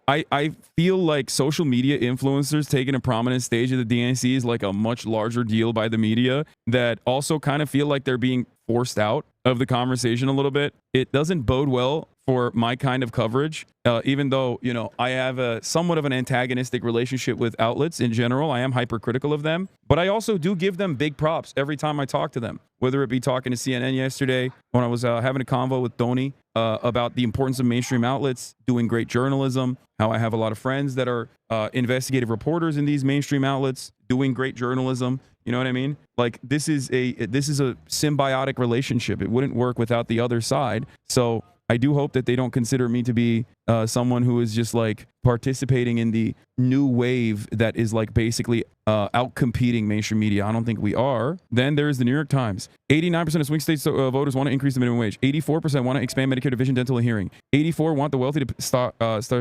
I feel like social media influencers taking a prominent stage at the DNC is like a much larger deal by the media that also kind of feel like they're being forced out of the conversation a little bit. It doesn't bode well for my kind of coverage, even though, you know, I have a somewhat of an antagonistic relationship with outlets in general. I am hypercritical of them, but I also do give them big props every time I talk to them, whether it be talking to CNN yesterday when I was having a convo with Tony about the importance of mainstream outlets doing great journalism, how I have a lot of friends that are investigative reporters in these mainstream outlets doing great journalism. You know what I mean? Like this is a symbiotic relationship. It wouldn't work without the other side. So I do hope that they don't consider me to be someone who is just like participating in the new wave that is like basically out-competing mainstream media. I don't think we are. Then there's the New York Times. 89% of swing states voters want to increase the minimum wage. 84% want to expand Medicare to vision, dental, and hearing. 84 want the wealthy to start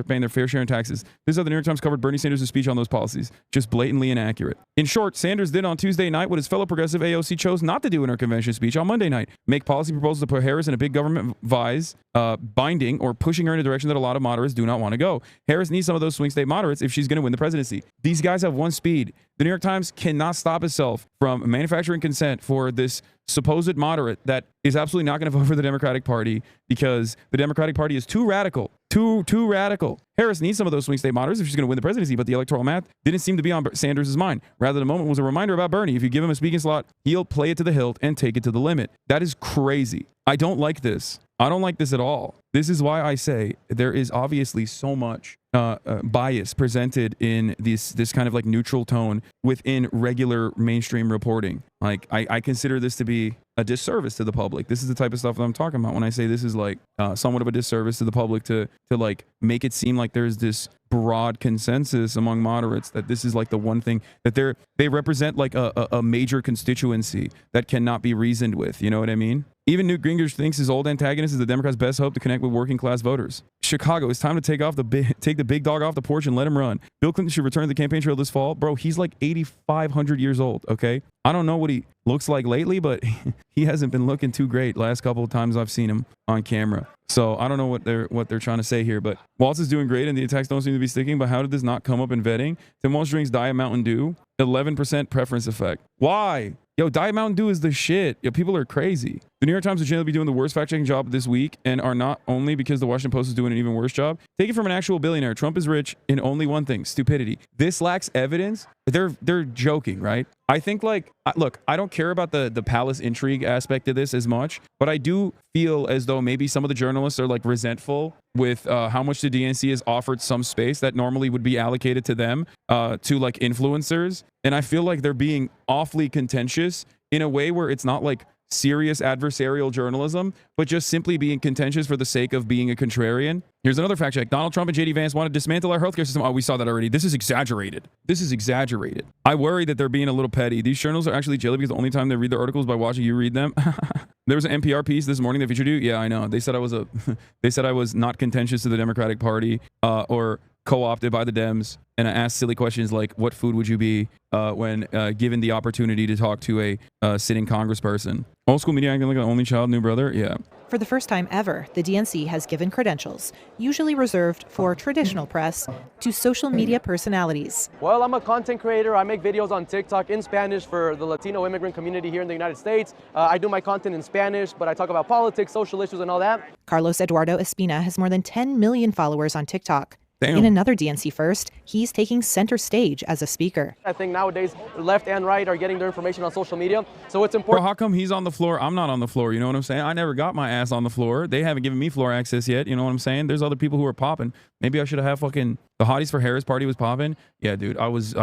paying their fair share in taxes. This is how the New York Times covered Bernie Sanders' speech on those policies. Just blatantly inaccurate. In short, Sanders did on Tuesday night what his fellow progressive AOC chose not to do in her convention speech on Monday night. Make policy proposals to put Harris in a big government vise, binding or pushing her in a direction that a lot of moderates do not want to go. Harris needs some of those swing state moderates if she's going to win the presidency. These guys have one speed. The New York Times cannot stop itself from manufacturing consent for this supposed moderate that is absolutely not going to vote for the Democratic Party because the Democratic Party is too radical. Too radical. Harris needs some of those swing state moderates if she's going to win the presidency, but the electoral math didn't seem to be on Sanders' mind. Rather, the moment was a reminder about Bernie. If you give him a speaking slot, he'll play it to the hilt and take it to the limit. That is crazy. I don't like this. I don't like this at all. This is why I say there is obviously so much bias presented in this kind of like neutral tone within regular mainstream reporting. Like I consider this to be a disservice to the public. This is the type of stuff that I'm talking about when I say this is like somewhat of a disservice to the public to like make it seem like there's this broad consensus among moderates that this is like the one thing that they represent like a major constituency that cannot be reasoned with. You know what I mean? Even Newt Gingrich thinks his old antagonist is the Democrats' best hope to connect with working class voters. Chicago, it's time to take the big dog off the porch and let him run. Bill Clinton should return to the campaign trail this fall. Bro, he's like 8,500 years old, okay? I don't know what he looks like lately, but he hasn't been looking too great last couple of times I've seen him on camera. So I don't know what they're trying to say here, but Waltz is doing great and the attacks don't seem to be sticking, but how did this not come up in vetting? Tim Walsh drinks Diet Mountain Dew, 11% preference effect. Why? Yo, Diet Mountain Dew is the shit. Yo, people are crazy. The New York Times will generally be doing the worst fact-checking job this week and are not only because the Washington Post is doing an even worse job. Take it from an actual billionaire. Trump is rich in only one thing, stupidity. This lacks evidence. They're joking, right? I think like, look, I don't care about the palace intrigue aspect of this as much, but I do feel as though maybe some of the journalists are like resentful with how much the DNC has offered some space that normally would be allocated to them, to like influencers. And I feel like they're being awfully contentious in a way where it's not like serious adversarial journalism, but just simply being contentious for the sake of being a contrarian. Here's another fact check. Donald Trump and JD Vance want to dismantle our healthcare system. Oh, we saw that already. This is exaggerated. This is exaggerated. I worry that they're being a little petty. These journals are actually jelly because the only time they read their articles is by watching you read them. There was an NPR piece this morning that featured you. Yeah, I know. They said I was not contentious to the Democratic Party or co-opted by the Dems, and I asked silly questions like, what food would you be when given the opportunity to talk to a sitting congressperson? Old school media acting like an only child, new brother? Yeah. For the first time ever, the DNC has given credentials, usually reserved for traditional press, to social media personalities. Well, I'm a content creator. I make videos on TikTok in Spanish for the Latino immigrant community here in the United States. I do my content in Spanish, but I talk about politics, social issues, and all that. Carlos Eduardo Espina has more than 10 million followers on TikTok. Damn. In another DNC first, he's taking center stage as a speaker. I think nowadays, left and right are getting their information on social media, so it's important. Bro, how come he's on the floor? I'm not on the floor. You know what I'm saying? I never got my ass on the floor. They haven't given me floor access yet. You know what I'm saying? There's other people who are popping. Maybe I should have had fucking the Hotties for Harris party was popping. Yeah, dude, I was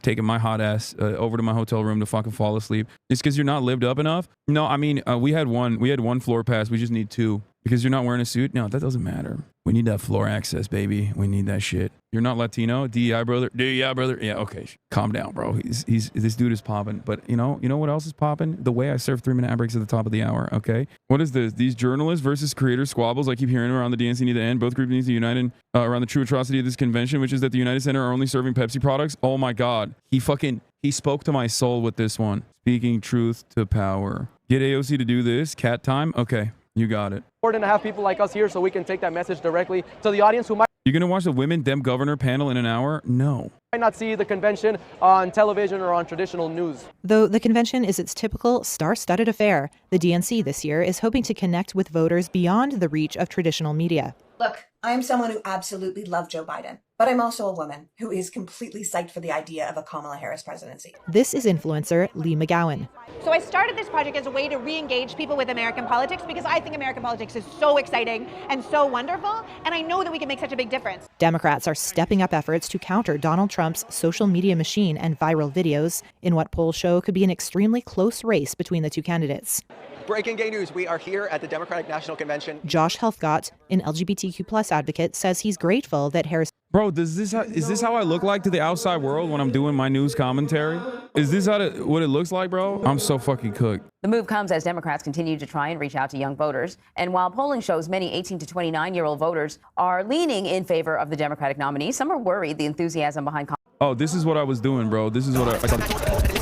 taking my hot ass over to my hotel room to fucking fall asleep. It's because you're not lived up enough. No, I mean we had one floor pass. We just need two. Because you're not wearing a suit? No, that doesn't matter. We need that floor access, baby. We need that shit. You're not Latino? DEI brother? DEI brother? Yeah, okay. Calm down, bro. He's this dude is popping. But you know what else is popping? The way I serve 3-minute ad breaks at the top of the hour, okay? What is this? These journalists versus creator squabbles I keep hearing around the DNC need to end. Both groups need to unite around the true atrocity of this convention, which is that the United Center are only serving Pepsi products. Oh my God. He spoke to my soul with this one. Speaking truth to power. Get AOC to do this. Cat time? Okay. You got it. Important to have people like us here so we can take that message directly to the audience who might You're gonna watch the women dem governor panel in an hour? No. Might not see the convention on television or on traditional news. Though the convention is its typical star-studded affair, the DNC this year is hoping to connect with voters beyond the reach of traditional media. Look, I'm someone who absolutely loved Joe Biden, but I'm also a woman who is completely psyched for the idea of a Kamala Harris presidency. This is influencer Lee McGowan. So I started this project as a way to re-engage people with American politics because I think American politics is so exciting and so wonderful, and I know that we can make such a big difference. Democrats are stepping up efforts to counter Donald Trump's social media machine and viral videos in what polls show could be an extremely close race between the two candidates. Breaking gay news. We are here at the Democratic National Convention. Josh Healthgott, an LGBTQ+ advocate, says he's grateful that Harris. Bro, is this how I look like to the outside world when I'm doing my news commentary? Is this what it looks like, bro? I'm so fucking cooked. The move comes as Democrats continue to try and reach out to young voters. And while polling shows many 18 to 29-year-old voters are leaning in favor of the Democratic nominee, some are worried the enthusiasm behind. Oh, this is what I was doing, bro. This is what I thought.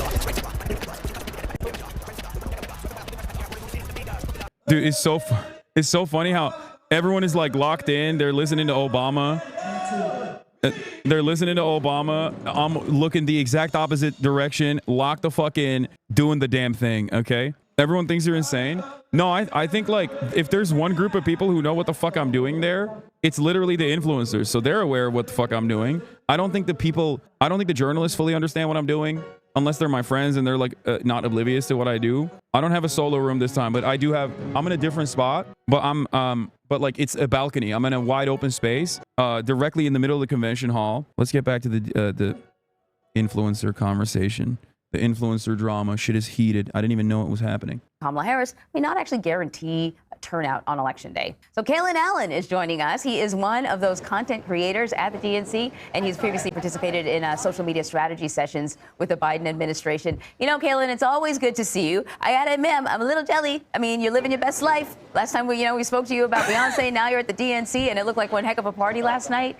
Dude, it's so funny how everyone is like locked in. They're listening to Obama. I'm looking the exact opposite direction. Lock the fuck in, doing the damn thing. Okay. Everyone thinks you're insane. No, I think like if there's one group of people who know what the fuck I'm doing there, it's literally the influencers. So they're aware of what the fuck I'm doing. I don't think the journalists fully understand what I'm doing unless they're my friends and they're like not oblivious to what I do. I don't have a solo room this time, but I'm in a different spot, but but like it's a balcony. I'm in a wide open space, directly in the middle of the convention hall. Let's get back to the influencer conversation. The influencer drama. Shit is heated. I didn't even know it was happening. Kamala Harris may not actually guarantee turnout on Election Day. So Kalen Allen is joining us. He is one of those content creators at the DNC, and he's previously participated in social media strategy sessions with the Biden administration. You know, Kalen, it's always good to see you. I gotta admit, I'm a little jelly. I mean, you're living your best life. Last time we spoke to you about Beyonce. Now you're at the DNC, and it looked like one heck of a party last night.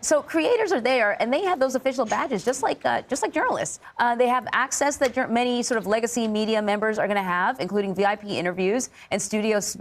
So creators are there, and they have those official badges, just like journalists. They have access that many sort of legacy media members are going to have, including VIP interviews and studio space.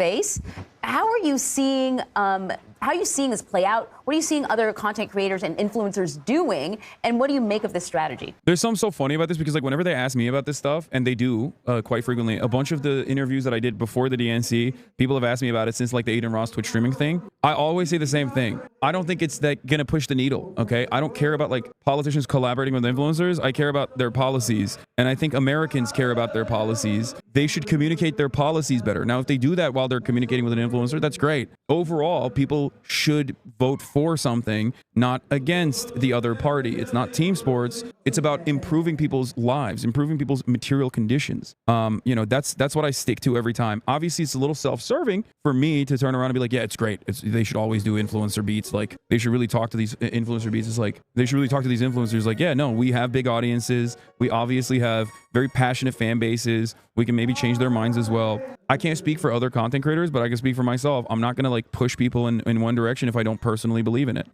How are you seeing this play out? What are you seeing other content creators and influencers doing? And what do you make of this strategy? There's something so funny about this because like whenever they ask me about this stuff, and they do quite frequently, a bunch of the interviews that I did before the DNC, people have asked me about it since like the Aiden Ross Twitch streaming thing. I always say the same thing. I don't think it's that gonna push the needle, okay? I don't care about like politicians collaborating with influencers. I care about their policies. And I think Americans care about their policies. They should communicate their policies better. Now, if they do that while they're communicating with an influencer, that's great. Overall, people should vote for something, not against the other party. It's not team sports. It's about improving people's lives, improving people's material conditions. That's what I stick to every time. Obviously, it's a little self-serving for me to turn around and be like, yeah, it's great. They should always do influencer beats. Like, they should really talk to these influencer beats. It's like, they should really talk to these influencers. Like, yeah, no, we have big audiences. We obviously have very passionate fan bases. We can maybe change their minds as well. I can't speak for other content creators, but I can speak for myself. I'm not going to like push people in one direction if I don't personally believe in it.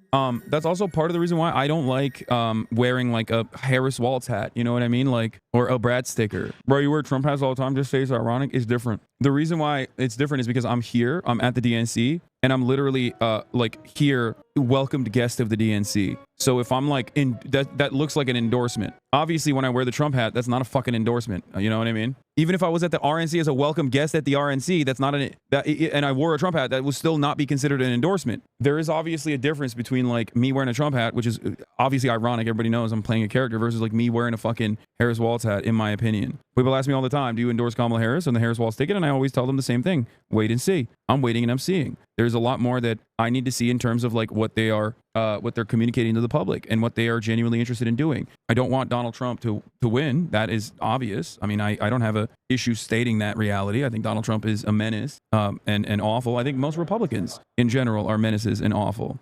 That's also part of the reason why I don't like wearing like a Harris Waltz hat. You know what I mean? Like, or a Brad sticker. Bro, you wear Trump hats all the time. Just say it's ironic. It's different. The reason why it's different is because I'm here. I'm at the DNC. And I'm literally like here, welcomed guest of the DNC. So if I'm like that looks like an endorsement. Obviously, when I wear the Trump hat, that's not a fucking endorsement. You know what I mean? Even if I was at the RNC as a welcome guest at the RNC, that's not and I wore a Trump hat, that would still not be considered an endorsement. There is obviously a difference between like me wearing a Trump hat, which is obviously ironic. Everybody knows I'm playing a character, versus like me wearing a fucking Harris Waltz hat, in my opinion. People ask me all the time, do you endorse Kamala Harris on the Harris Waltz ticket? And I always tell them the same thing. Wait and see. I'm waiting and I'm seeing. There's a lot more that I need to see in terms of like what they're communicating to the public and what they are genuinely interested in doing. I don't want Donald Trump to win. That is obvious. I mean, I don't have a issue stating that reality. I think Donald Trump is a menace and awful. I think most Republicans in general are menaces and awful.